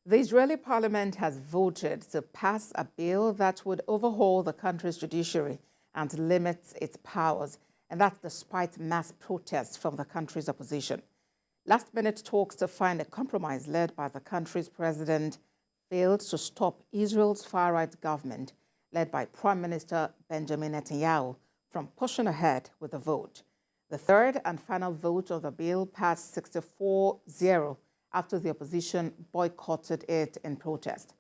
The Israeli parliament has voted to pass a bill that would overhaul the country's judiciary and limit its powers, and that's despite mass protests from the country's opposition. Last-minute talks to find a compromise led by the country's president failed to stop Israel's far-right government, led by Prime Minister Benjamin Netanyahu, from pushing ahead with the vote. The third and final vote of the bill passed 64-0 after the opposition boycotted it in protest.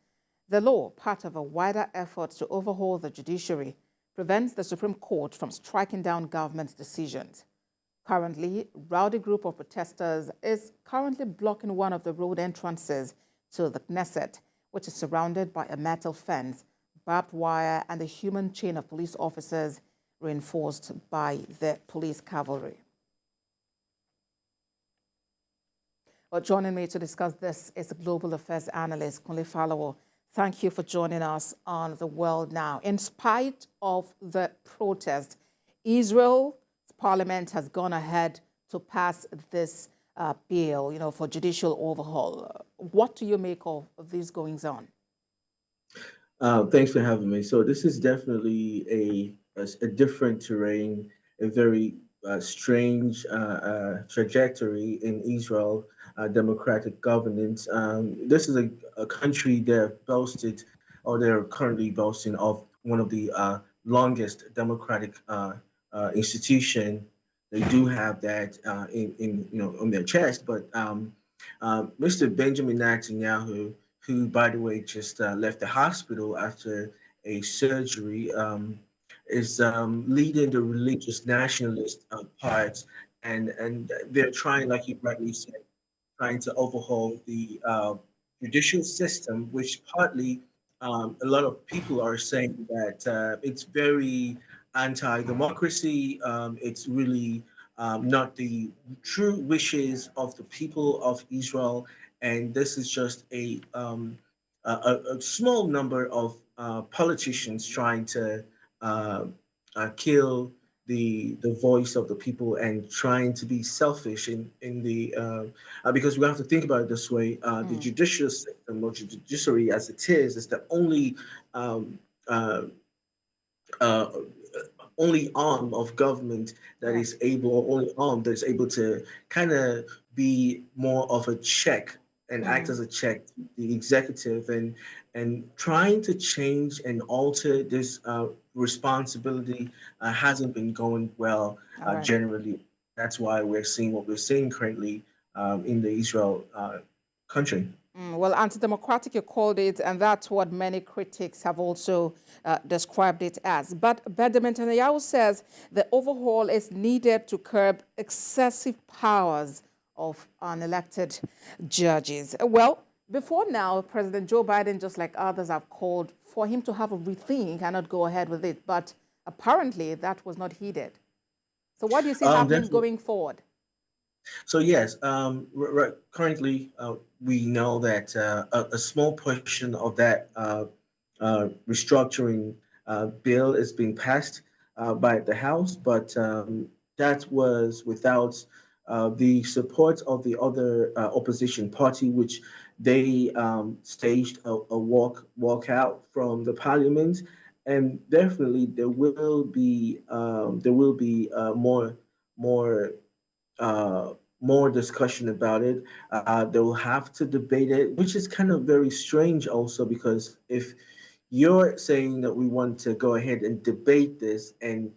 The law, part of a wider effort to overhaul the judiciary, prevents the Supreme Court from striking down government decisions. Currently, a rowdy group of protesters is currently blocking one of the road entrances to the Knesset, which is surrounded by a metal fence, barbed wire, and a human chain of police officers reinforced by the police cavalry. Well, joining me to discuss this is the global affairs analyst, Kunle Falowo. Thank you for joining us on The World Now. In spite of the protest, Israel's parliament has gone ahead to pass this bill, for judicial overhaul. What do you make of these goings on? Thanks for having me. So this is definitely a different terrain, a very strange trajectory in Israel democratic governance. This is a country that boasted, or they're currently boasting of one of the longest democratic institution. They do have that on their chest, but Mr. Benjamin Netanyahu, who, by the way, just left the hospital after a surgery, is leading the religious nationalist parts, and they're trying, like you rightly said, trying to overhaul the judicial system, which partly a lot of people are saying that it's very anti-democracy. It's really not the true wishes of the people of Israel, and this is just a small number of politicians trying to kill the voice of the people and trying to be selfish in the because we have to think about it this way: the judicial system, or judiciary as it is the um, uh, uh, only arm of government that is able, or only arm that is able to kind of be more of a check and act as a check to the executive, and trying to change and alter this responsibility hasn't been going well generally. That's why we're seeing what we're seeing currently in the Israel country. Well, anti-democratic, you called it, and that's what many critics have also described it as. But Benjamin Netanyahu says the overhaul is needed to curb excessive powers of unelected judges. Well, before now, President Joe Biden, just like others, have called for him to have a rethink and not go ahead with it. But apparently that was not heeded. So what do you see happening going forward? So yes, currently we know that a small portion of that restructuring bill is being passed by the House, but that was without the support of the other opposition party, which they staged a walkout from the parliament, and definitely there will be more uh, more discussion about it. They will have to debate it, which is kind of very strange also, because if you're saying that we want to go ahead and debate this and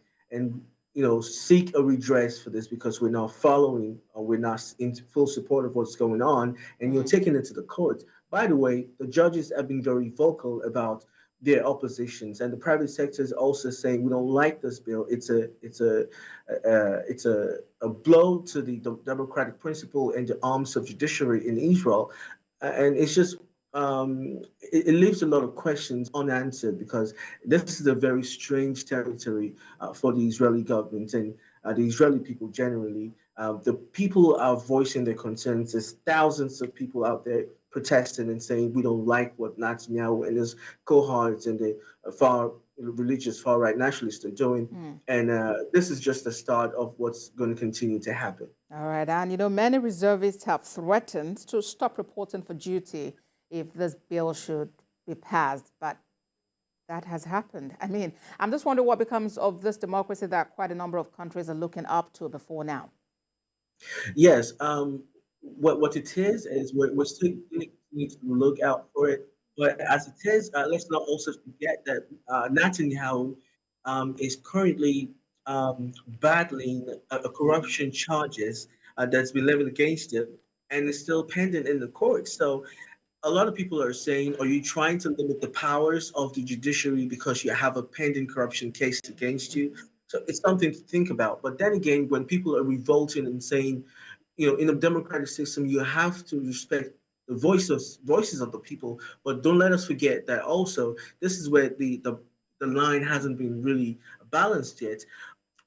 seek a redress for this because we're not following, or we're not in full support of what's going on, and you're taking it to the court. By the way, the judges have been very vocal about their oppositions, and the private sector is also saying we don't like this bill. It's a blow to the democratic principle and the arms of judiciary in Israel, and it's just it leaves a lot of questions unanswered, because this is a very strange territory for the Israeli government and the Israeli people generally. The people are voicing their concerns. There's thousands of people out there protesting and saying we don't like what Netanyahu and his cohorts and the far religious far right nationalists are doing. And this is just the start of what's going to continue to happen. All right. And, many reservists have threatened to stop reporting for duty if this bill should be passed, but that has happened. I mean, I'm just wondering what becomes of this democracy that quite a number of countries are looking up to before now. Yes. What it is we're still need to look out for it. But as it is, let's not also forget that Netanyahu is currently battling a corruption charges that's been leveled against him, and is still pending in the court. So a lot of people are saying, are you trying to limit the powers of the judiciary because you have a pending corruption case against you? So it's something to think about. But then again, when people are revolting and saying, in a democratic system, you have to respect the voices of the people, but don't let us forget that also this is where the line hasn't been really balanced yet.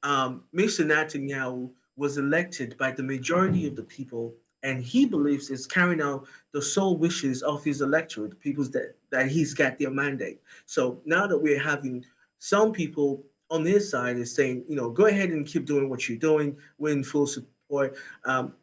Mr. Netanyahu was elected by the majority of the people, and he believes is carrying out the sole wishes of his electorate, the people that he's got their mandate. So now that we're having some people on his side is saying, go ahead and keep doing what you're doing, we're in full support.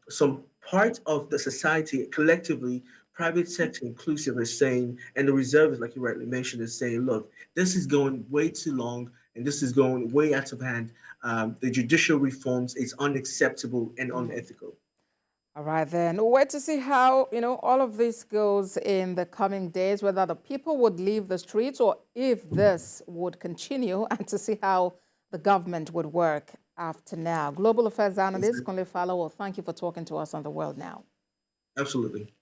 Some part of the society collectively, private sector inclusive, is saying, and the reservists, like you rightly mentioned, is saying, look, this is going way too long and this is going way out of hand. The judicial reforms is unacceptable and unethical. All right, then. We'll wait to see how, all of this goes in the coming days, whether the people would leave the streets or if this would continue, and to see how the government would work after now. Global Affairs Analyst Kunle Fallow, well, thank you for talking to us on The World Now. Absolutely.